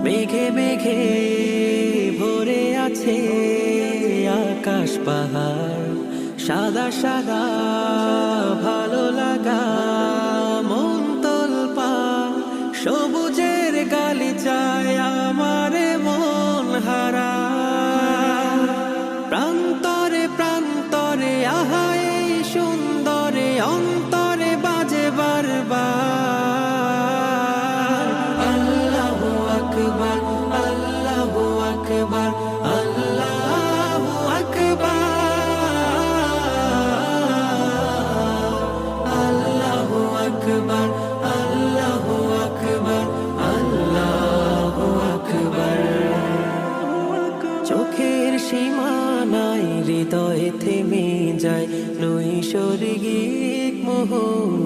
মেঘে মেঘে ভরে আছে আকাশ পাহাড়, সাদা সাদা ভালো লাগা মন তোলপা, সবুজের গালিচায় আমার মন হারা। প্রান্তরে প্রান্তরে আহা এই সুন্দরে অন্তরে বাজে বারবার আল্লাহু আকবার, আল্লাহু আকবার, আল্লাহু আকবার, আল্লাহু আকবার, আল্লাহু আকবার, আল্লাহু আকবার। চোখের সীমানায় হৃদয়ে থেমে যায় নৈসর্গিক মোহন